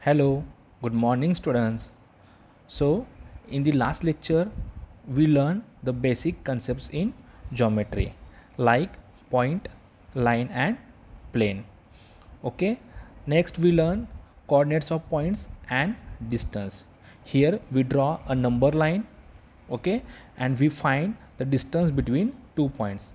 Hello, good morning students. So, in the last lecture, we learned the basic concepts in geometry like point, line and plane. Okay, next we learn coordinates of points and distance. Here we draw a number line, okay, and we find the distance between 2 points.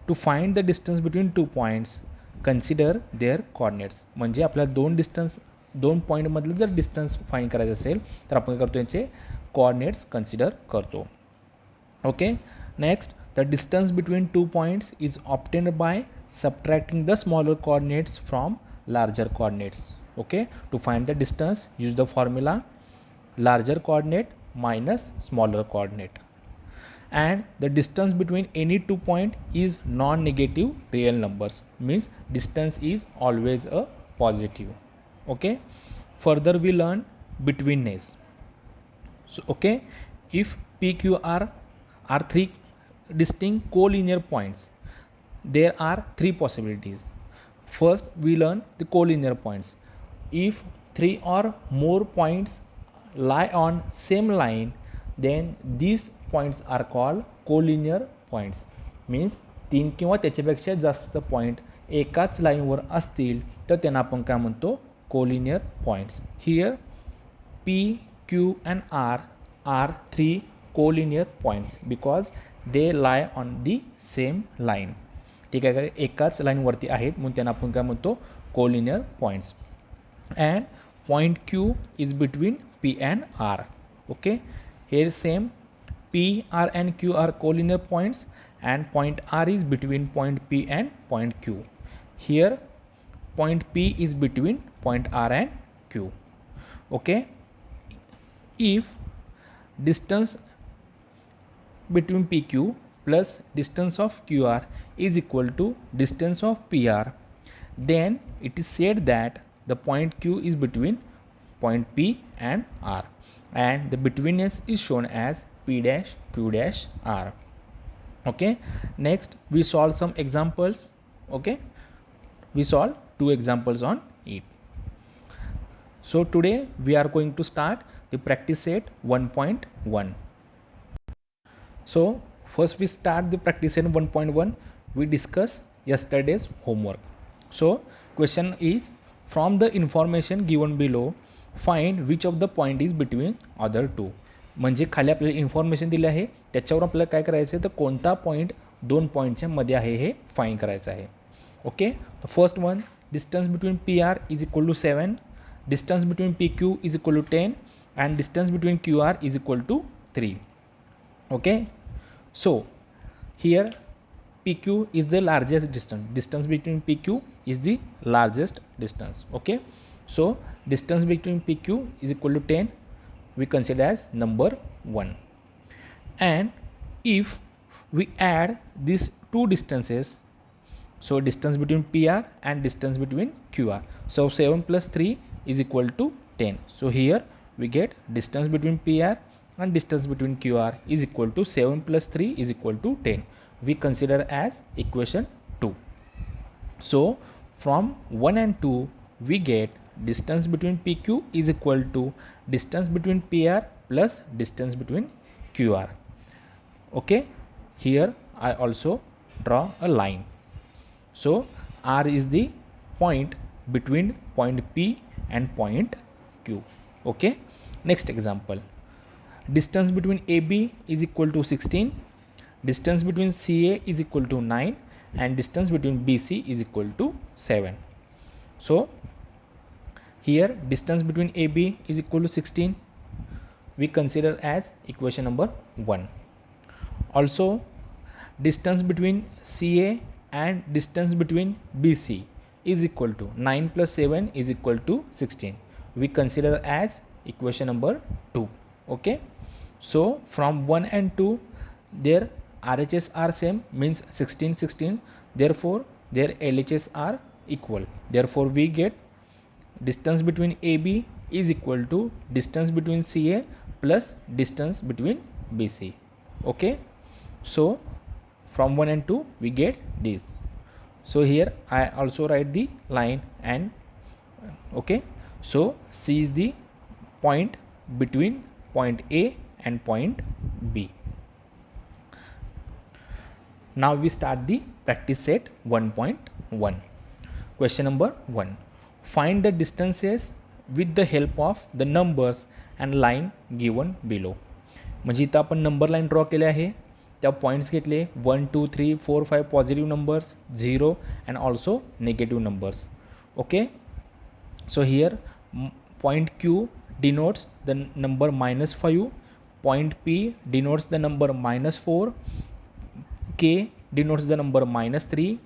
To find the distance between 2 points, consider their coordinates. म्हणजे आपल्याला दोन पॉईंटमधलं जर distance find करायचं असेल तर आपण काय करतो, यांचे कोऑर्डिनेट्स कन्सिडर करतो. Okay, next the distance between 2 points is obtained by subtracting the smaller coordinates from larger coordinates. Okay, to find the distance, use the formula larger coordinate minus smaller coordinate. And the distance between any 2 point is non-negative real numbers, means distance is always a positive. Okay, further we learn betweenness. So okay, if PQR are three distinct collinear points, there are three possibilities. First we learn the collinear points. If three or more points lie on same line, then these points are called collinear points. Means तीन किंवा त्याच्यापेक्षा जास्त point एकाच लाईनवर असतील तर त्यांना आपण काय म्हणतो, collinear points. Here P, Q and R are three collinear points because they lie on the same line. ठीक आहे, एकाच लाईनवरती आहेत म्हणून त्यांना आपण काय म्हणतो, collinear points. And point Q is between P and R. Okay, here same P, R and Q are collinear points and point R is between point P and point Q. Here point P is between point R and Q. Okay, if distance between PQ plus distance of QR is equal to distance of PR, then it is said that the point Q is between point P and R and the betweenness is shown as P dash Q dash R. Okay, next we solve some examples. Okay, we solve two examples on it. So today we are going to start the practice set 1.1. So first we start the practice set 1.1. We discuss yesterday's homework. So question is, from the information given below, find which of the point is between other two. म्हणजे खाली आपल्याला information दिले आहे, त्याच्यावर आपल्याला काय करायचं आहे, तर कोणता पॉईंट दोन पॉईंटच्या मध्ये आहे हे फाइंड करायचं आहे. Okay, first one, distance between PR is equal to 7, distance between PQ is equal to 10 and distance between QR is equal to 3. Okay, so here PQ is the largest distance between PQ is the largest distance. Okay, so distance between PQ is equal to 10, we consider as number 1. And if we add these two distances, so distance between PR and distance between QR, so 7 plus 3 is equal to 10. So here we get distance between PR and distance between QR is equal to 7 plus 3 is equal to 10. We consider as equation 2. So from 1 and 2 we get distance between PQ is equal to distance between PR plus distance between QR. Okay, here I also draw a line. So R is the point between point P and point Q. Okay, next example, distance between AB is equal to 16, distance between CA is equal to 9 and distance between BC is equal to 7. So here distance between AB is equal to 16, we consider as equation number 1. Also distance between CA and distance between BC is equal to 9 plus 7 is equal to 16, we consider as equation number 2. Okay, so from 1 and 2 their RHS are same, means 16 16, therefore their LHS are equal, therefore we get distance between AB is equal to distance between CA plus distance between BC. Okay, so from 1 and 2 we get this. So here I also write the line and okay, So C is the point between point A and point B. Now we start the practice set 1.1. Question number 1. Find the distances with the help of the numbers and line given below. म्हणजे इथं आपण number line draw केले आहे, त्या points घेतले 1 2 3 4 5 positive numbers, 0 and also negative numbers. Okay, so here point Q denotes the number -5, point P denotes the number -4, K denotes the number -3,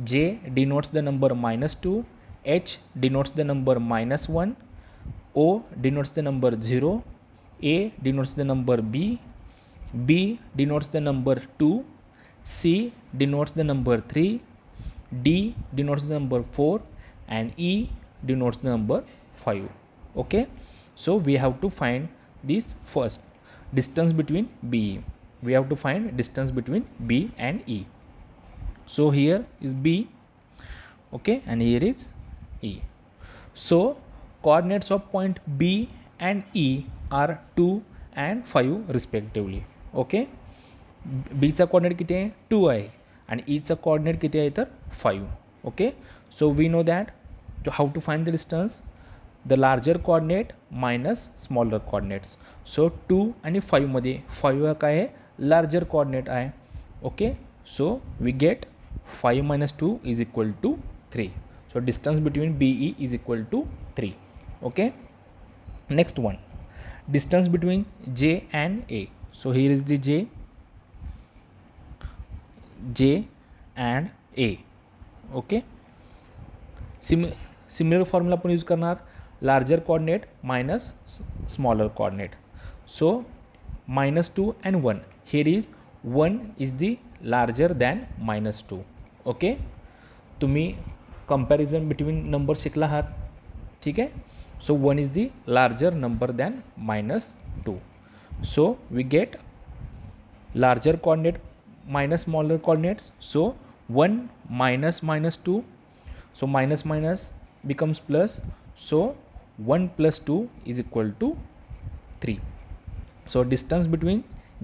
J denotes the number -2, H denotes the number -1, O denotes the number 0, A denotes the number B, B denotes the number 2, C denotes the number 3, D denotes the number 4, and E denotes the number 5. Okay, so we have to find this first distance between B. We have to find distance between B and E. So here is B, okay, and here is E. So coordinates of point B and E are 2 and 5 respectively. Okay, B चा coordinate किती आहे 2 आहे आणि E चा coordinate किती आहे तर 5. Okay, so we know that how to find the distance, the larger coordinate minus smaller coordinates. So 2 आणि 5 मध्ये 5 काय आहे larger coordinate आहे. Okay, so we get 5 minus 2 is equal to 3. So distance between BE is equal to 3. Okay, next one, distance between J and A. So here is the J and A. Okay, similar formula आपण use करणार, larger coordinate minus smaller coordinate. So -2 and 1, here is 1 is the larger than -2. Okay, तुम्ही comparison between number शिकला आहात, ठीक आहे. So 1 is the larger number than -2. So we get larger coordinate minus smaller coordinates. So 1 minus -2, so minus minus becomes plus, so 1 plus 2 is equal to 3. So distance between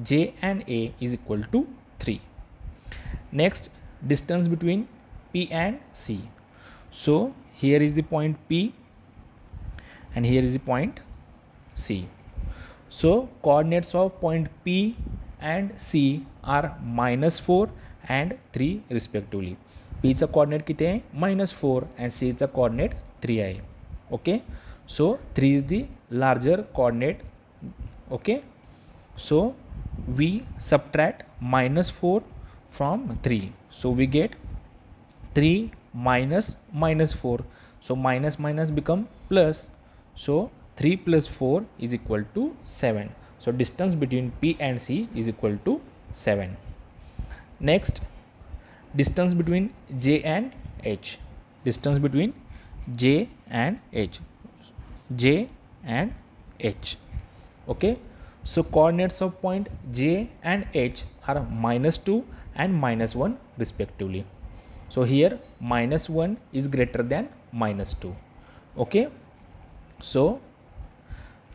J and A is equal to 3. Next, distance between P and C. So here is the point P and here is the point C. So coordinates of point P and C are -4 and 3 respectively. P चा coordinate किती आहे -4 and C चा coordinate 3 आहे. Okay, so 3 is the larger coordinate. Okay, so we subtract -4 from 3, so we get 3 minus -4, so minus minus become plus, so 3 plus 4 is equal to 7. So distance between P and C is equal to 7. Next, distance between J and H. Distance between J and H. J and H. Okay, so coordinates of point J and H are -2 and -1 respectively. So here -1 is greater than -2. Okay, so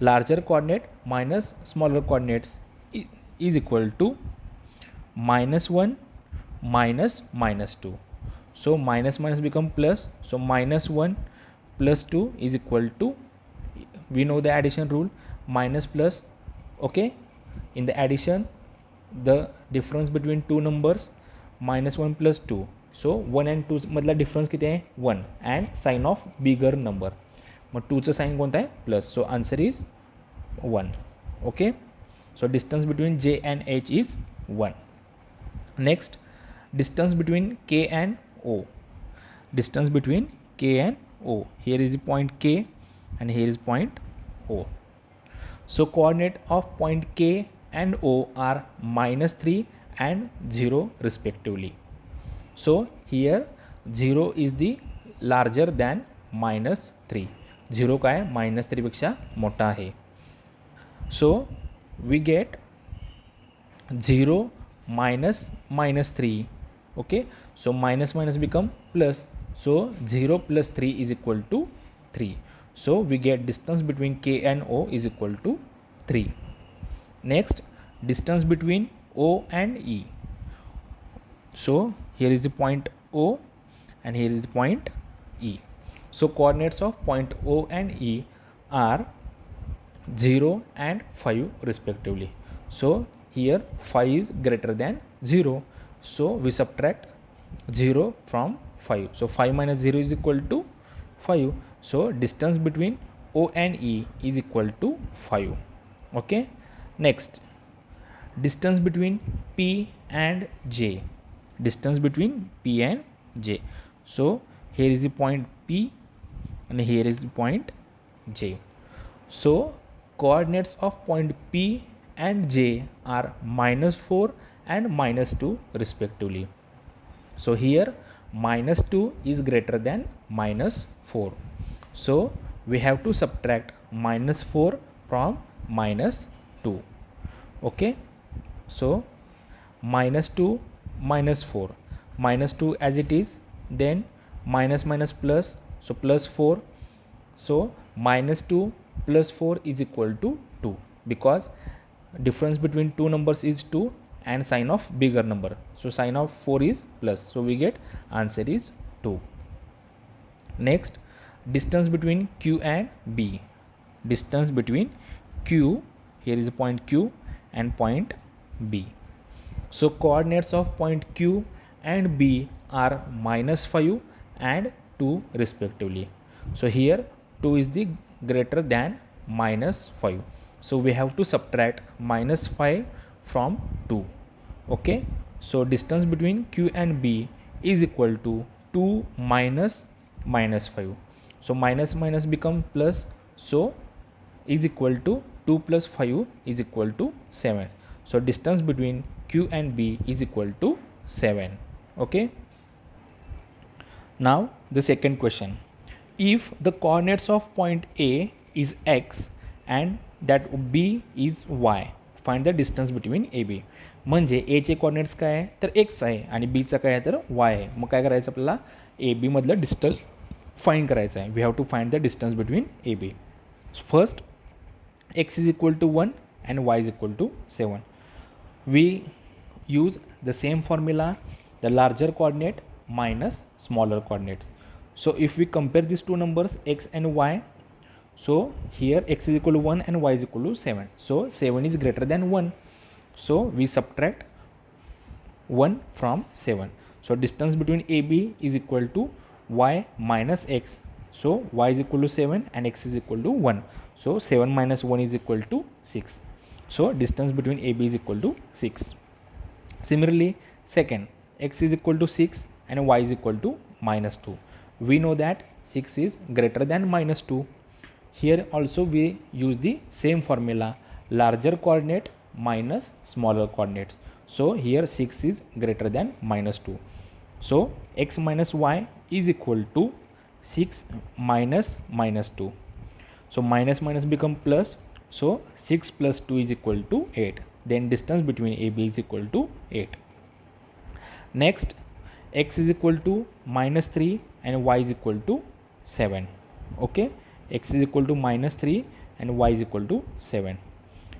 larger coordinate minus smaller coordinates is equal to -1 minus -2. So minus minus become plus, so -1 plus 2 is equal to, we know the addition rule, minus plus. Okay, in the addition the difference between two numbers -1 plus 2, so 1 and 2 मधला difference किती आहे 1 and sign of bigger number, मग 2चं sign कोणतं आहे plus, so answer is 1. Okay, so distance between J and H is 1. Next, distance between K and O. Distance between K and O, here is the point K and here is point O. So coordinate of point K and O are -3 and 0 respectively. So here 0 is the larger than -3. 0 काय -3 पेक्षा मोठा आहे. So we get 0 minus -3. Okay, so minus minus become plus, so 0 plus 3 is equal to 3. So we get distance between K and O is equal to 3. Next, distance between O and E. So here is the point O and here is the point E. So coordinates of point O and E are 0 and 5 respectively. So here 5 is greater than 0. So we subtract 0 from 5. So 5 minus 0 is equal to 5. So distance between O and E is equal to 5. Okay. Next, distance between P and J. Distance between P and J. So here is the point P and here is the point J. So coordinates of point P and J are -4 and -2 respectively. So here -2 is greater than -4. So we have to subtract -4 from -2. Okay. So -2 -4, -2 as it is, then minus minus plus, so +4. So -2 plus 4 is equal to 2, because difference between two numbers is 2 and sign of bigger number, so sign of 4 is plus, so we get answer is 2. Next, distance between Q and B. Distance between Q, here is a point Q, and point B. So coordinates of point Q and B are -5 and 2 respectively. So here 2 is the greater than -5. So we have to subtract -5 from 2. Okay. So distance between Q and B is equal to 2 minus -5. So minus minus become plus. So is equal to 2 plus 5 is equal to 7. So distance between Q and B is equal to 7. Okay. Now the second question. If the coordinates of point A is x and that B is y, find the distance between AB. म्हणजे A चे coordinates काय आहे तर x आहे आणि B चा काय आहे तर y आहे. मग काय करायचं आपल्याला AB मधलं डिस्टन्स फाइंड करायचं आहे. We have to find the distance between AB. फर्स्ट x is equal to 1 and y is equal to 7. We use the same formula, the larger coordinate minus smaller coordinates. So if we compare these two numbers x and y, so here x is equal to 1 and y is equal to 7. So 7 is greater than 1. So we subtract 1 from 7. So distance between AB is equal to y minus x. So y is equal to 7 and x is equal to 1. So 7 minus 1 is equal to 6. So distance between AB is equal to 6. Similarly, second, x is equal to 6 and y is equal to -2. We know that 6 is greater than -2. Here also we use the same formula, larger coordinate minus smaller coordinates. So here 6 is greater than -2. So x minus y is equal to 6 minus -2. So minus minus become plus. So 6 plus 2 is equal to 8. Then distance between AB is equal to 8. Next, x is equal to -3 and y is equal to 7. Okay, x is equal to -3 and y is equal to 7.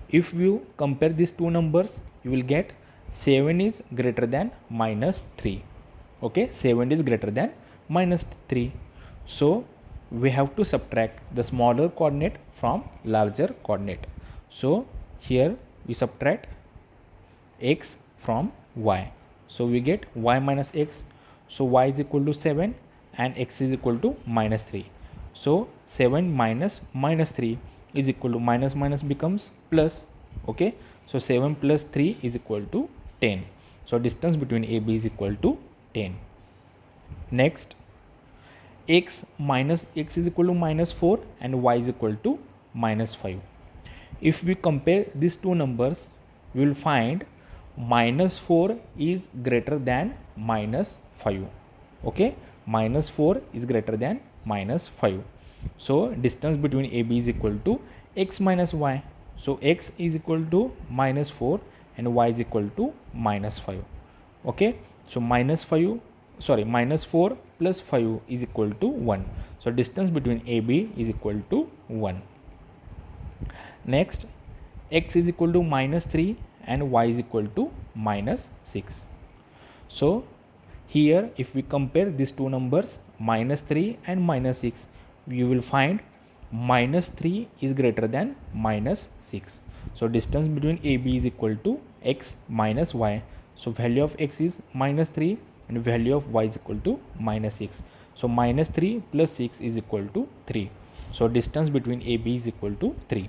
If you compare these two numbers, you will get 7 is greater than -3. Okay, 7 is greater than -3. So we have to subtract the smaller coordinate from larger coordinate. So here we subtract x from y. So we get y minus x. So y is equal to 7 and x is equal to -3. So 7 minus -3 is equal to minus minus becomes plus. Okay. So 7 plus 3 is equal to 10. So distance between AB is equal to 10. Next, x is equal to -4 and y is equal to -5. If we compare these two numbers, we will find -4 is greater than -5. Okay, -4 is greater than -5. So distance between AB is equal to x minus y. So x is equal to -4 and y is equal to -5. Okay, so -5 sorry, minus 4 plus 5 is equal to 1. So distance between AB is equal to 1. Next, x is equal to minus 3 and y is equal to minus 6. So here if we compare these two numbers minus 3 and minus 6, you will find minus 3 is greater than minus 6. So distance between AB is equal to x minus y. So value of x is minus 3 and value of y is equal to minus 6. So minus 3 plus 6 is equal to 3. So distance between AB is equal to 3.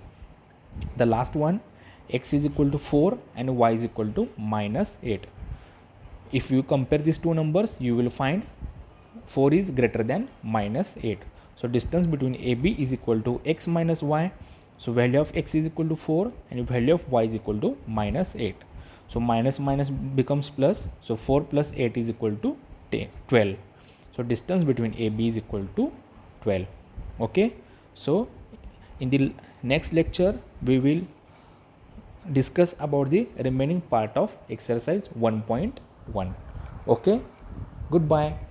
The last one, x is equal to 4 and y is equal to minus 8. If you compare these two numbers, you will find 4 is greater than minus 8. So distance between AB is equal to x minus y. So value of x is equal to 4 and value of y is equal to minus 8. So minus minus becomes plus. So 4 plus 8 is equal to 12. So distance between AB is equal to 12. Okay. So in the next lecture, we will discuss about the remaining part of exercise 1.1. Okay. Goodbye.